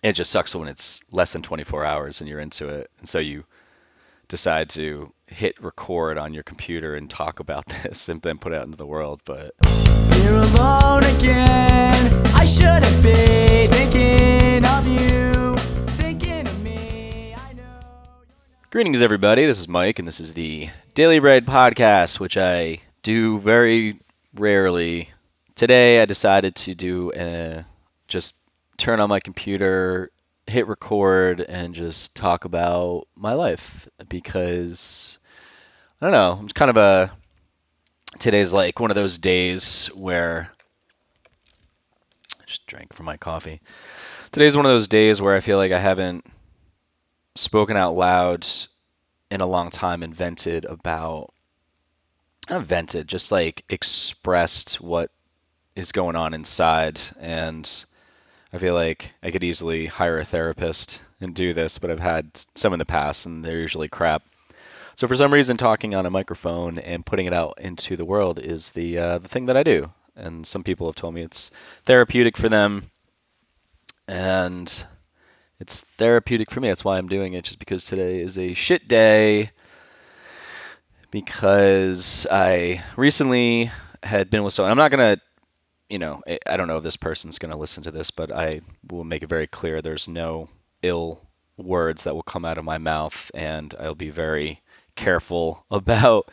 It just sucks when it's less than 24 hours and you're into it. And so you decide to hit record on your computer and talk about this and then put it out into the world. But You're alone again. I shouldn't be thinking of you, thinking of me. I know. greetings, everybody. This is Mike, and this is the Daily Bread podcast, which I do very rarely. Today, I decided to just turn on my computer, hit record, and just talk about my life because I don't know. I'm kind of today's like one of those days where I just drank from my coffee. Today's one of those days where I feel like I haven't spoken out loud in a long time and vented about, not vented, just like expressed what is going on inside. And I feel like I could easily hire a therapist and do this, but I've had some in the past and they're usually crap. So for some reason, talking on a microphone and putting it out into the world is the thing that I do. And some people have told me it's therapeutic for them, and it's therapeutic for me. That's why I'm doing it, just because today is a shit day. Because I recently had been with someone. I'm not gonna, I don't know if this person's gonna listen to this, but I will make it very clear there's no ill words that will come out of my mouth, and I'll be very careful about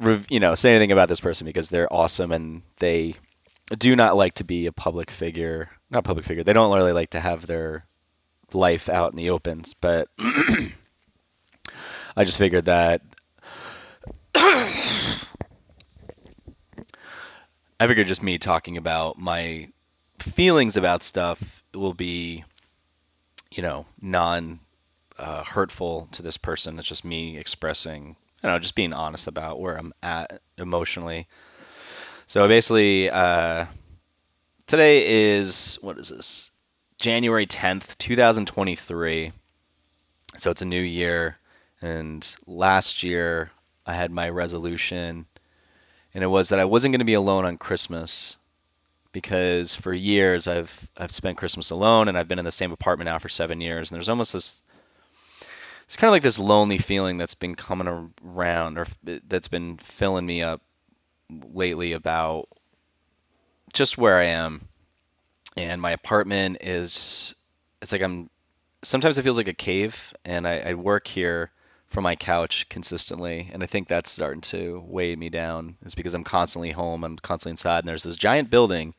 say anything about this person because they're awesome and they do not like to be a public figure. Not public figure. They don't really like to have their life out in the open. But I just figured that just me talking about my feelings about stuff will be, non hurtful to this person. It's just me expressing, just being honest about where I'm at emotionally. So basically, today is, what is this? January 10th, 2023. So it's a new year. And last year, I had my resolution, and it was that I wasn't going to be alone on Christmas because for years I've spent Christmas alone, and I've been in the same apartment now for 7 years. And there's almost this, it's kind of like this lonely feeling that's been coming around, or that's been filling me up lately about just where I am. And my apartment is, it's like sometimes it feels like a cave, and I work here from my couch consistently, and I think that's starting to weigh me down. It's because I'm constantly home, I'm constantly inside, and there's this giant building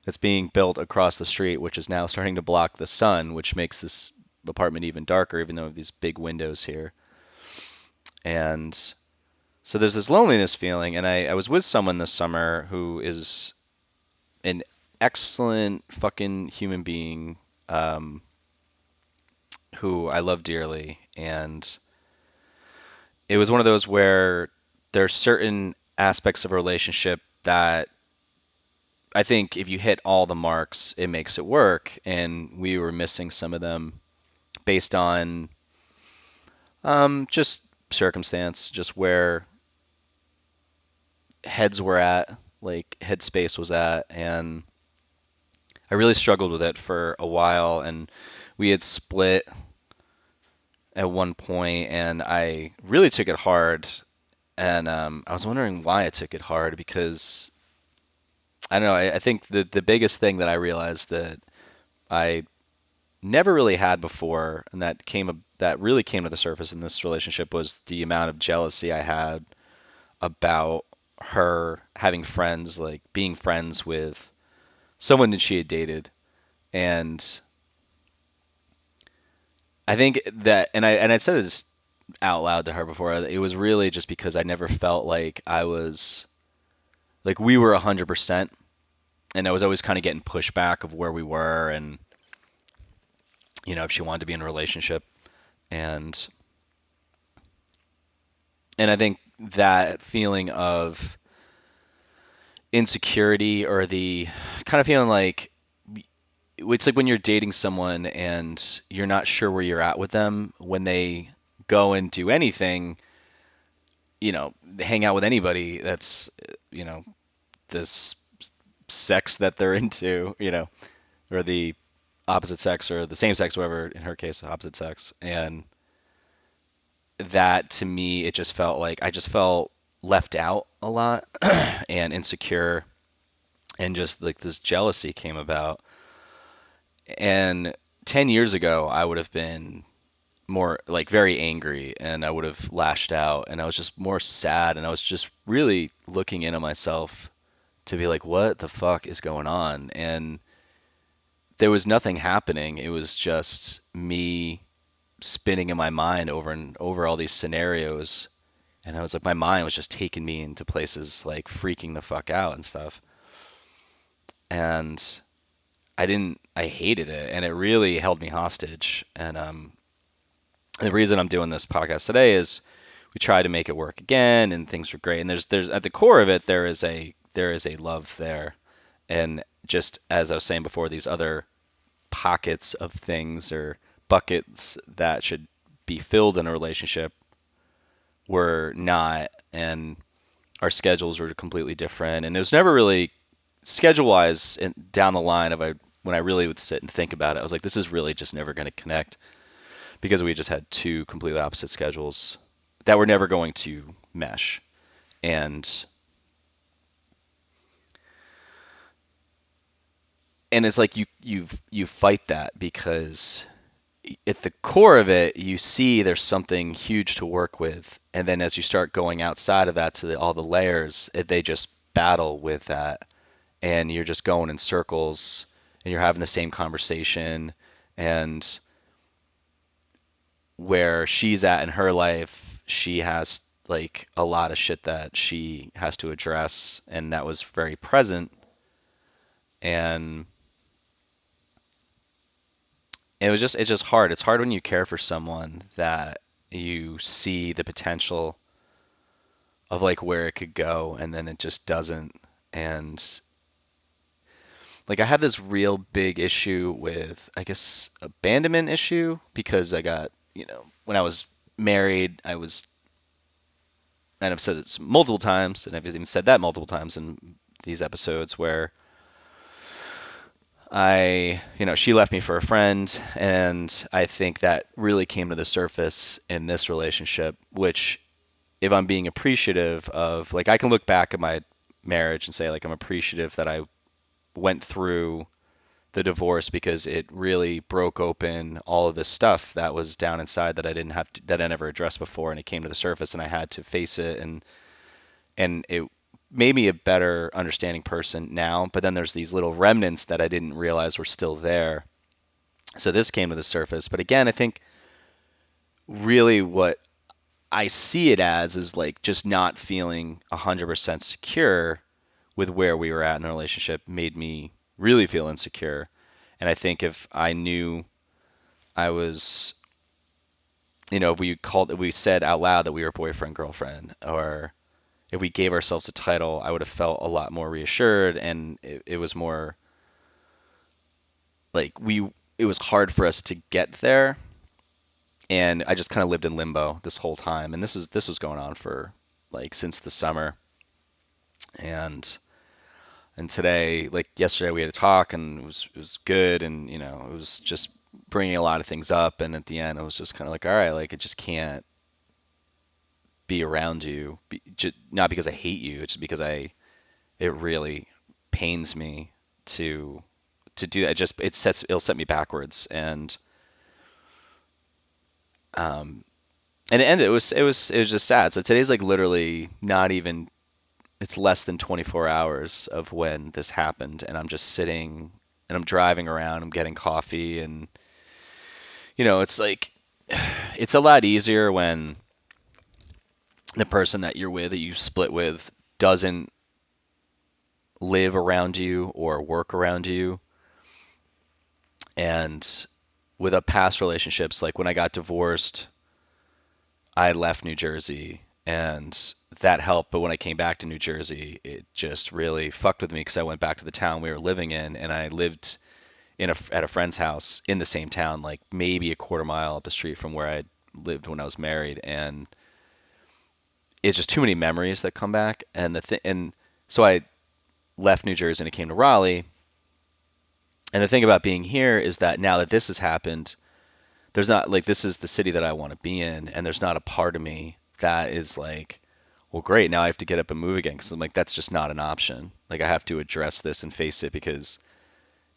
that's being built across the street, which is now starting to block the sun, which makes this apartment even darker, even though I have these big windows here. And so there's this loneliness feeling, and I was with someone this summer who is an excellent fucking human being, who I love dearly, and it was one of those where there's certain aspects of a relationship that I think if you hit all the marks, it makes it work, and we were missing some of them based on just circumstance, just where heads were at, like headspace was at, and I really struggled with it for a while, and we had split at one point, and I really took it hard. And I was wondering why I took it hard because I don't know. I think the biggest thing that I realized that I never really had before, and that really came to the surface in this relationship, was the amount of jealousy I had about her having friends, like being friends with someone that she had dated. And I think that, and I said this out loud to her before. It was really just because I never felt like I was, like, we were 100%, and I was always kind of getting pushback of where we were, and if she wanted to be in a relationship, and I think that feeling of insecurity, or the kind of feeling like it's like when you're dating someone and you're not sure where you're at with them when they go and do anything, hang out with anybody that's, this sex that they're into, or the opposite sex or the same sex, whatever, in her case, opposite sex. And that to me, it just felt like I just felt left out a lot and insecure, and just like this jealousy came about. And 10 years ago, I would have been more like very angry and I would have lashed out and I was just more sad and I was just really looking into myself to be like, what the fuck is going on? And there was nothing happening. It was just me spinning in my mind over and over all these scenarios. And I was like, my mind was just taking me into places like freaking the fuck out and stuff. And I hated it. And it really held me hostage. And the reason I'm doing this podcast today is we tried to make it work again and things were great. And there's at the core of it, there is a love there. And just as I was saying before, these other pockets of things or buckets that should be filled in a relationship were not, and our schedules were completely different, and it was never really schedule wise down the line of when I really would sit and think about it, I was like, this is really just never going to connect because we just had two completely opposite schedules that were never going to mesh. And it's like you fight that because at the core of it, you see there's something huge to work with, and then as you start going outside of that to all the layers, they just battle with that, and you're just going in circles, and you're having the same conversation, and where she's at in her life, she has like a lot of shit that she has to address, and that was very present, and it's just hard. It's hard when you care for someone that you see the potential of like where it could go and then it just doesn't. And like I had this real big issue with, I guess, abandonment issue because I got, when I was married, and I've said it multiple times, and I've even said that multiple times in these episodes where she left me for a friend, and I think that really came to the surface in this relationship, which if I'm being appreciative of, like, I can look back at my marriage and say, like, I'm appreciative that I went through the divorce because it really broke open all of this stuff that was down inside that I didn't have to, that I never addressed before, and it came to the surface and I had to face it, and it made me a better understanding person now, but then there's these little remnants that I didn't realize were still there. So this came to the surface. But again, I think really what I see it as is like just not feeling 100% secure with where we were at in the relationship made me really feel insecure. And I think if I knew I was, if we said out loud that we were boyfriend, girlfriend, or if we gave ourselves a title, I would have felt a lot more reassured, and it was more like it was hard for us to get there, and I just kind of lived in limbo this whole time, and this was going on for like since the summer, and today, like yesterday, we had a talk, and it was good, and it was just bringing a lot of things up, and at the end, it was just kind of like, all right, like I just can't be around you, not because I hate you, it's because it really pains me to do that. It'll set me backwards, um and it was just sad. So today's like literally not even, it's less than 24 hours of when this happened, and I'm just sitting and I'm driving around, I'm getting coffee, and it's like it's a lot easier when the person that you're with, that you split with, doesn't live around you or work around you. And with past relationships, like when I got divorced, I left New Jersey and that helped. But when I came back to New Jersey, it just really fucked with me because I went back to the town we were living in, and I lived at a friend's house in the same town, like maybe a quarter mile up the street from where I lived when I was married. And it's just too many memories that come back. And so I left New Jersey and I came to Raleigh, And the thing about being here is that now that this has happened, there's not like this is the city that I want to be in, and there's not a part of me that is like, well, great, now I have to get up and move again because I'm like, that's just not an option. Like, I have to address this and face it because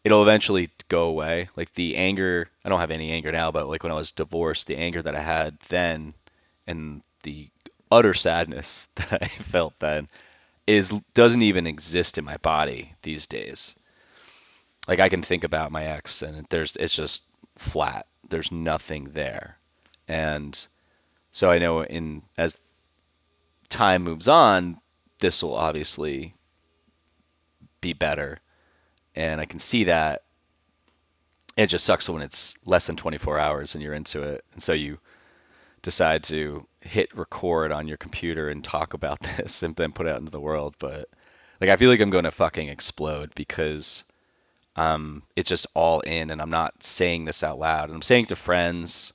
it'll eventually go away. Like, the anger, I don't have any anger now, but like when I was divorced, the anger that I had then and the utter sadness that I felt then is doesn't even exist in my body these days. Like, I can think about my ex and it's just flat. There's nothing there. And so I know in as time moves on, this will obviously be better. And I can see that. It just sucks when it's less than 24 hours and you're into it. And so you decide to hit record on your computer and talk about this and then put it out into the world. But like, I feel like I'm going to fucking explode because it's just all in, and I'm not saying this out loud. And I'm saying it to friends,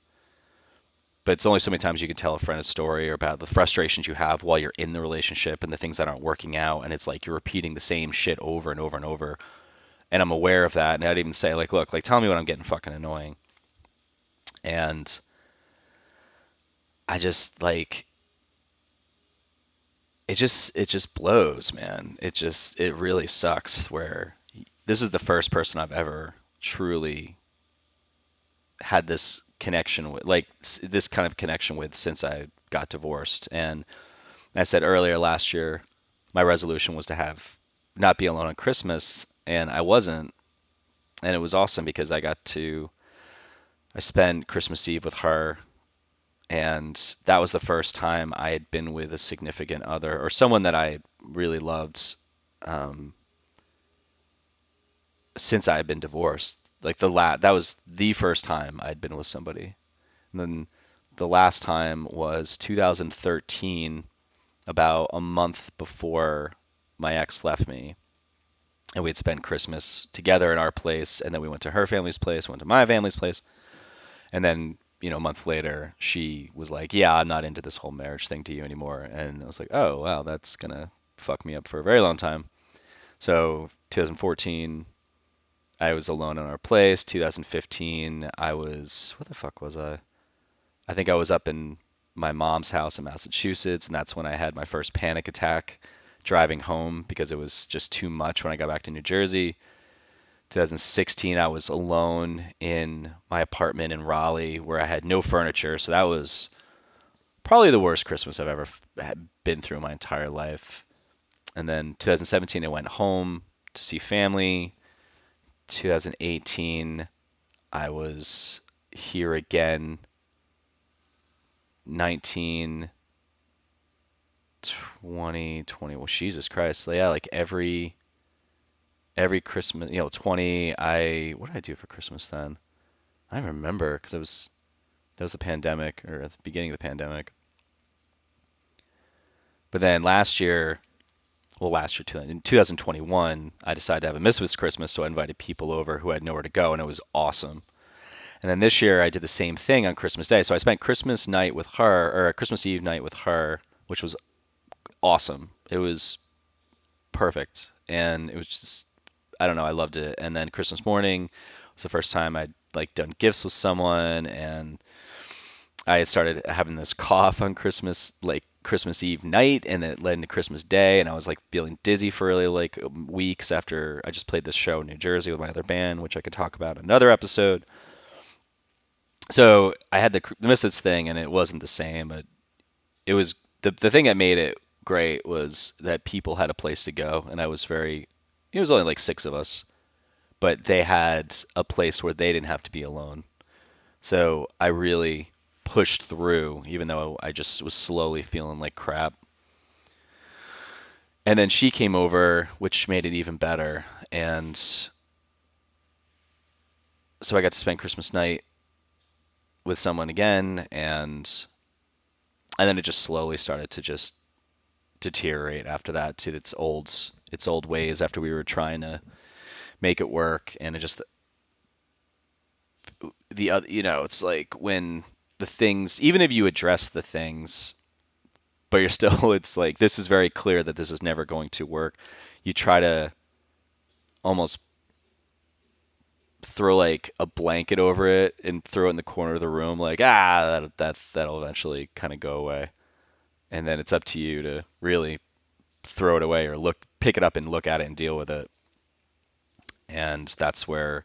but it's only so many times you can tell a friend a story or about the frustrations you have while you're in the relationship and the things that aren't working out. And it's like you're repeating the same shit over and over and over. And I'm aware of that. And I'd even say, like, look, like, tell me when I'm getting fucking annoying. And I just like it just blows, man. It really sucks where this is the first person I've ever truly had this connection with, like this kind of connection with since I got divorced. And I said earlier last year, my resolution was to have not be alone on Christmas, and I wasn't. And it was awesome because I spent Christmas Eve with her, and that was the first time I had been with a significant other or someone that I really loved um, since I had been divorced. Like that was the first time I'd been with somebody. And then the last time was 2013, about a month before my ex left me. And we'd spent Christmas together in our place, and then we went to her family's place, went to my family's place, and then, a month later, she was like, "Yeah, I'm not into this whole marriage thing to you anymore." And I was like, "Oh, wow, that's gonna fuck me up for a very long time." So 2014, I was alone in our place. 2015, where the fuck was I? I think I was up in my mom's house in Massachusetts, and that's when I had my first panic attack driving home because it was just too much when I got back to New Jersey. 2016, I was alone in my apartment in Raleigh where I had no furniture. So that was probably the worst Christmas I've ever been through in my entire life. And then 2017, I went home to see family. 2018, I was here again. 19, 20, 20. Well, Jesus Christ. Yeah, like every Christmas, 20, what did I do for Christmas then? I don't remember because that was the pandemic or at the beginning of the pandemic. But then last year, in 2021, I decided to have a Misfits Christmas, so I invited people over who had nowhere to go, and it was awesome. And then this year, I did the same thing on Christmas Day. So I spent Christmas night with her, or a Christmas Eve night with her, which was awesome. It was perfect, and it was just, I don't know, I loved it. And then Christmas morning was the first time I'd like done gifts with someone, and I had started having this cough on Christmas Eve night, and it led into Christmas Day, and I was like feeling dizzy for really like weeks after I just played this show in New Jersey with my other band, which I could talk about in another episode. So I had the Misfits thing, and it wasn't the same, but it was the thing that made it great was that people had a place to go, and it was only like six of us, but they had a place where they didn't have to be alone. So I really pushed through, even though I just was slowly feeling like crap. And then she came over, which made it even better. And so I got to spend Christmas night with someone again, and then it just slowly started to just deteriorate after that to its old ways after we were trying to make it work. And it just the other, it's like when the things, even if you address the things, but you're still, it's like, this is very clear that this is never going to work. You try to almost throw like a blanket over it and throw it in the corner of the room, like that'll eventually kind of go away. And then it's up to you to really throw it away or pick it up and look at it and deal with it. And that's where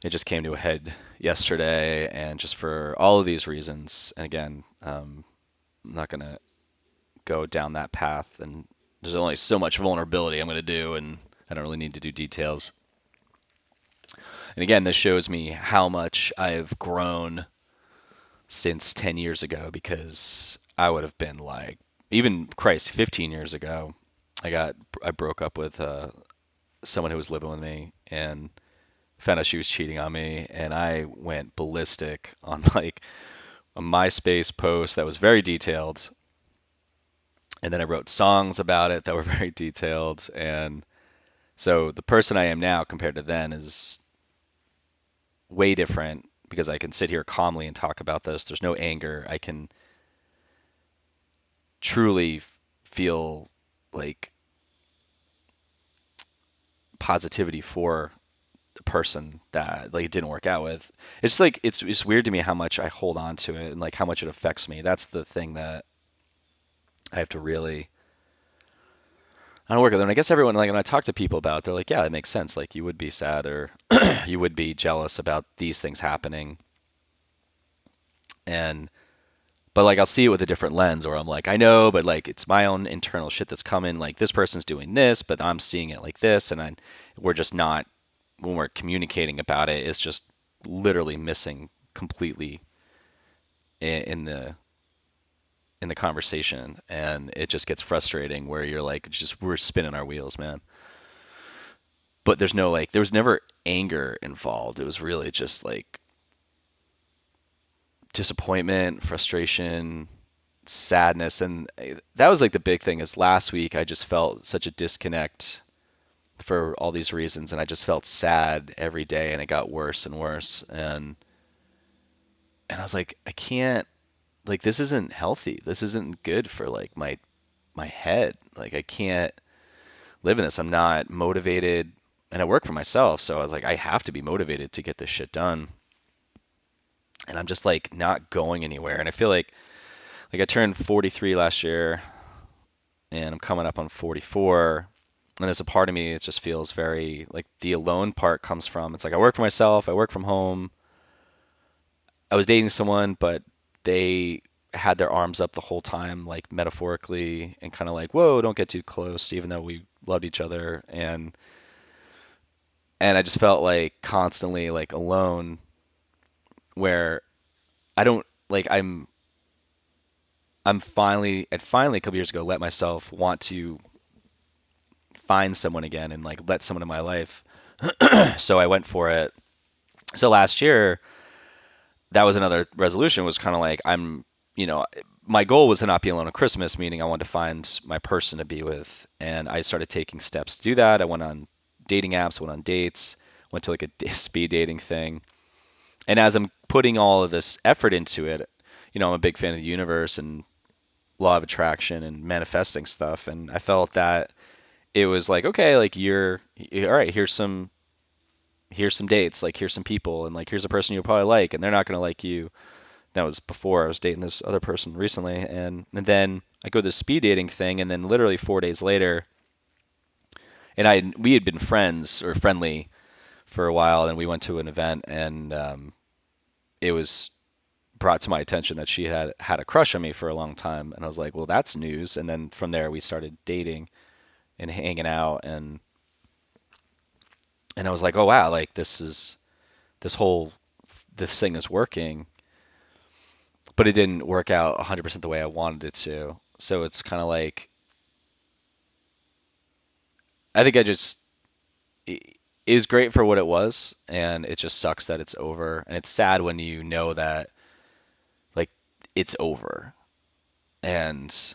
it just came to a head yesterday. And just for all of these reasons, and again, I'm not gonna go down that path. And there's only so much vulnerability I'm gonna do, and I don't really need to do details. And again, this shows me how much I've grown since 10 years ago, because I would have been like, even Christ, 15 years ago, I broke up with someone who was living with me and found out she was cheating on me, and I went ballistic on like a MySpace post that was very detailed, and then I wrote songs about it that were very detailed, and so the person I am now compared to then is way different because I can sit here calmly and talk about this. There's no anger. I can truly feel like positivity for the person that like it didn't work out with. It's like it's weird to me how much I hold on to it and like how much it affects me. That's the thing that I have to really I don't work with it. And I guess everyone like when I talk to people about it, they're like, yeah, it makes sense. Like you would be sad or you would be jealous about these things happening. And but like I'll see it with a different lens, or I'm like, I know, but like it's my own internal shit that's coming. Like this person's doing this, but I'm seeing it like this, and we're just not when we're communicating about it, it's just literally missing completely in the conversation, and it just gets frustrating where you're like, just we're spinning our wheels, man. But there's no like, there was never anger involved. It was really just like disappointment, frustration, sadness, and that was like the big thing. Is last week I just felt such a disconnect for all these reasons, and I just felt sad every day, and it got worse and worse, and I was like, I can't, like this isn't healthy. This isn't good for like my head. Like I can't live in this. I'm not motivated, and I work for myself, so I was like, I have to be motivated to get this shit done. And I'm just like not going anywhere. And I feel like I turned 43 last year, and I'm coming up on 44. And there's a part of me that just feels very like the alone part comes from. It's like I work for myself. I work from home. I was dating someone, but they had their arms up the whole time, like metaphorically, and kind of like, whoa, don't get too close, even though we loved each other. And I just felt like constantly like alone, where I don't like I'm finally a couple years ago let myself want to find someone again and like let someone in my life. So I went for it. So last year, that was another resolution, was kind of like you know, my goal was to not be alone at Christmas, meaning I wanted to find my person to be with. And I started taking steps to do that. I went on dating apps, went on dates, went to like a speed dating thing. And as I'm putting all of this effort into it, you know, I'm a big fan of the universe and law of attraction and manifesting stuff. And I felt that it was like, okay, like all right, here's some dates, like here's some people, and like here's a person you'll probably like, and they're not gonna like you. That was before I was dating this other person recently, and then I go to this speed dating thing, and then literally 4 days later, and we had been friends or friendly for a while, and we went to an event, and it was brought to my attention that she had a crush on me for a long time, and I was like, well, that's news. And then from there we started dating and hanging out, and I was like, oh wow, like this whole this thing is working, but it didn't work out 100% the way I wanted it to. So it's kind of like I think it is great for what it was, and it just sucks that it's over, and it's sad when you know that like it's over, and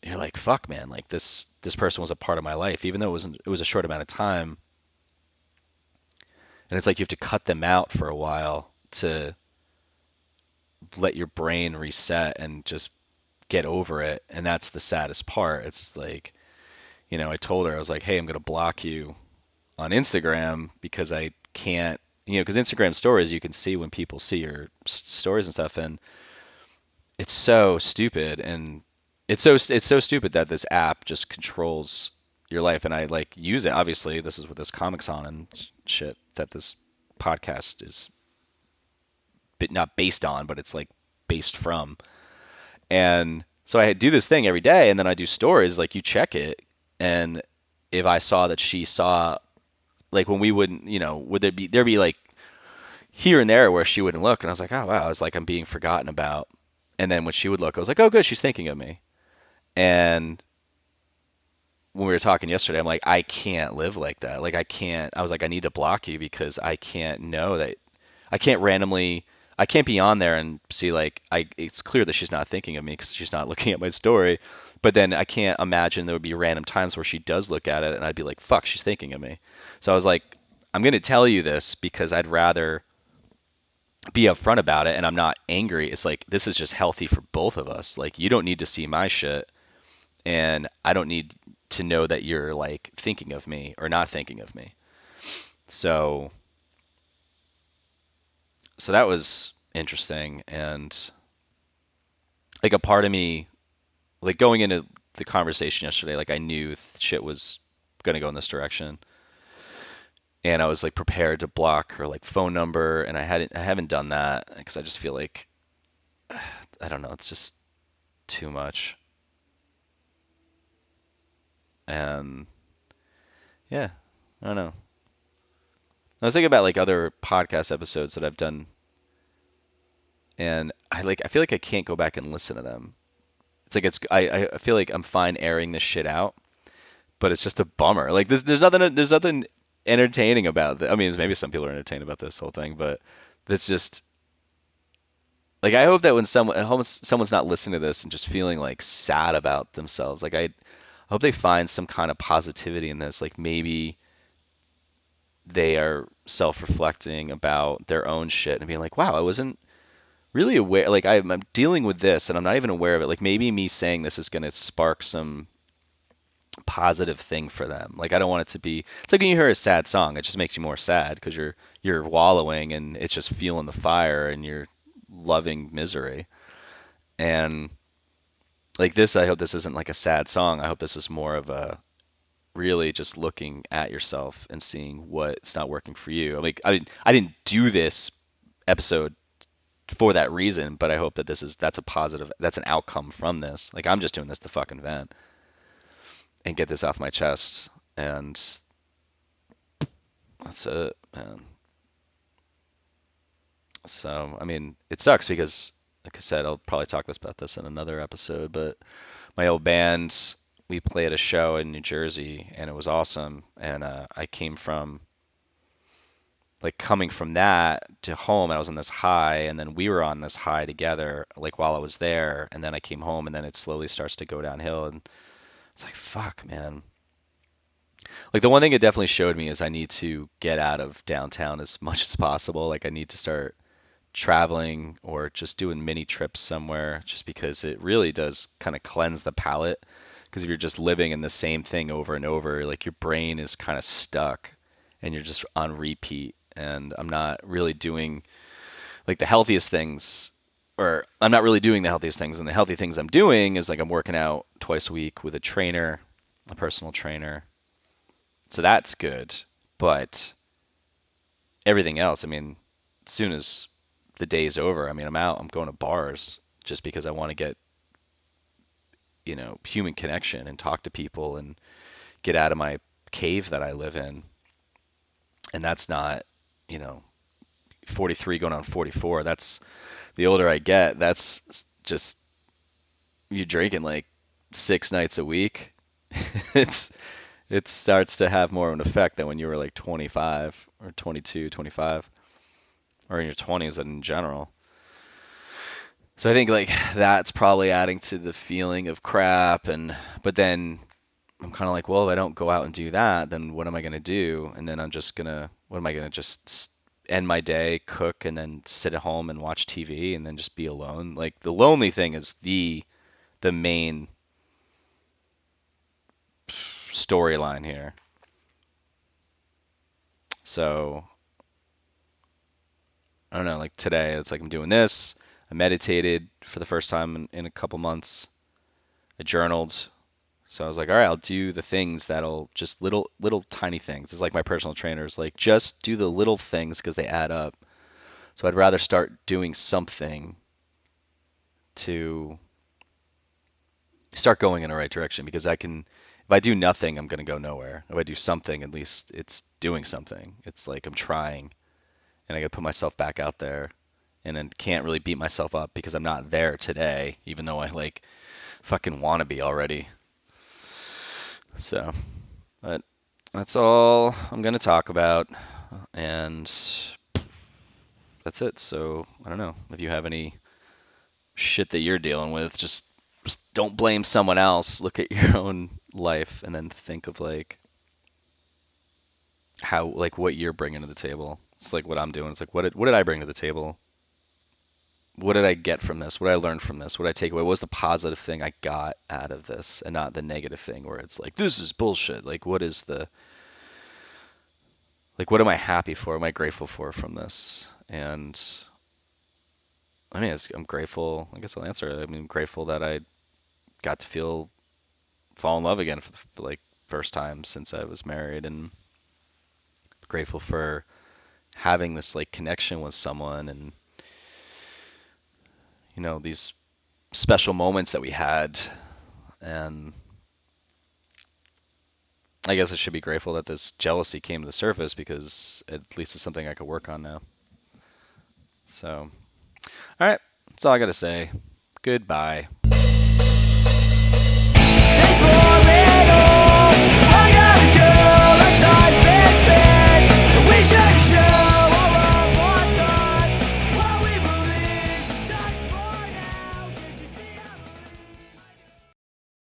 you're like, fuck, man, like this person was a part of my life, even though it was a short amount of time, and it's like you have to cut them out for a while to let your brain reset and just get over it, and that's the saddest part. It's like, you know, I told her, I was like, hey, I'm gonna block you on Instagram because I can't because Instagram stories, you can see when people see your stories and stuff, and it's so stupid, and it's so stupid that this app just controls your life, and I like use it. Obviously, this is what this comics on and shit that this podcast is not based on, but it's like based from. And so I do this thing every day, and then I do stories. Like you check it, and if I saw that she saw, like when we wouldn't, would there'd be like here and there where she wouldn't look, and I was like, oh wow, it's like I'm being forgotten about. And then when she would look, I was like, oh good, she's thinking of me. And when we were talking yesterday, I'm like, I can't live like that. Like I can't. I was like, I need to block you because I can't know that I can't randomly. I can't be on there and see like it's clear that she's not thinking of me because she's not looking at my story. But then I can't imagine there would be random times where she does look at it and I'd be like, fuck, she's thinking of me. So I was like, I'm going to tell you this because I'd rather be upfront about it and I'm not angry. It's like this is just healthy for both of us. Like you don't need to see my shit and I don't need to know that you're like thinking of me or not thinking of me. So so that was interesting and like a part of me like going into the conversation yesterday like I knew shit was going to go in this direction and I was like prepared to block her like phone number and I haven't done that because I just feel like I don't know, it's just too much. And yeah, I don't know. I was thinking about like other podcast episodes that I've done and I feel like I can't go back and listen to them. It's like I feel like I'm fine airing this shit out, but it's just a bummer. Like there's nothing entertaining about it. I mean, maybe some people are entertained about this whole thing, but that's just like I hope that when someone's not listening to this and just feeling like sad about themselves, like I hope they find some kind of positivity in this. Like maybe they are self-reflecting about their own shit and being like, wow, I wasn't really aware. Like I'm dealing with this and I'm not even aware of it. Like maybe me saying this is going to spark some positive thing for them. Like I don't want it to be. It's like when you hear a sad song, it just makes you more sad because you're wallowing and it's just feeling the fire and you're loving misery. And like this, I hope this isn't like a sad song. I hope this is more of a really just looking at yourself and seeing what's not working for you. Like I didn't do this episode for that reason, but I hope that that's a positive, that's an outcome from this. Like I'm just doing this to fucking vent and get this off my chest, and that's it, man. So I mean, it sucks because, like I said, I'll probably talk about this in another episode, but my old band, we played a show in New Jersey, and it was awesome, and I came from like coming from that to home, and I was on this high, and then we were on this high together, like while I was there, and then I came home, and then it slowly starts to go downhill, and it's like, fuck, man. Like the one thing it definitely showed me is I need to get out of downtown as much as possible. Like I need to start traveling or just doing mini trips somewhere, just because it really does kind of cleanse the palate. Because if you're just living in the same thing over and over, like your brain is kind of stuck and you're just on repeat. And I'm not really doing like the healthiest things, or I'm not really doing the healthiest things. And the healthy things I'm doing is like I'm working out twice a week with a trainer, a personal trainer. So that's good. But everything else, I mean, as soon as the day's over, I mean, I'm out, I'm going to bars just because I want to get, human connection and talk to people and get out of my cave that I live in. And that's not, you know, 43 going on 44. That's the older I get, that's just you drinking like 6 nights a week. it's it starts to have more of an effect than when you were like 25 or 22, 25, or in your 20s in general. So I think like that's probably adding to the feeling of crap, and but then I'm kind of like, well, if I don't go out and do that, then what am I going to do? And then what am I going to just end my day, cook, and then sit at home and watch TV and then just be alone? Like the lonely thing is the main storyline here. So I don't know, like today, it's like I'm doing this. I meditated for the first time in a couple months. I journaled. So I was like, all right, I'll do the things that'll just little tiny things. It's like my personal trainers, like just do the little things because they add up. So I'd rather start doing something to start going in the right direction because if I do nothing, I'm gonna go nowhere. If I do something, at least it's doing something. It's like I'm trying and I gotta put myself back out there and then can't really beat myself up because I'm not there today, even though I like fucking wanna be already. So, but that's all I'm gonna talk about, and that's it. So I don't know if you have any shit that you're dealing with. Just don't blame someone else. Look at your own life and then think of like how like what you're bringing to the table. It's like what I'm doing. It's like what did I bring to the table? What did I get from this? What did I learn from this? What did I take away? What was the positive thing I got out of this, and not the negative thing where it's like this is bullshit. Like what is the like what am I happy for? What am I grateful for from this? And I mean, I'm grateful. I guess I'll answer it. I mean, I'm grateful that I got to fall in love again for the like first time since I was married, and grateful for having this like connection with someone, and these special moments that we had. And I guess I should be grateful that this jealousy came to the surface because at least it's something I could work on now. So, all right, that's all I gotta say. Goodbye.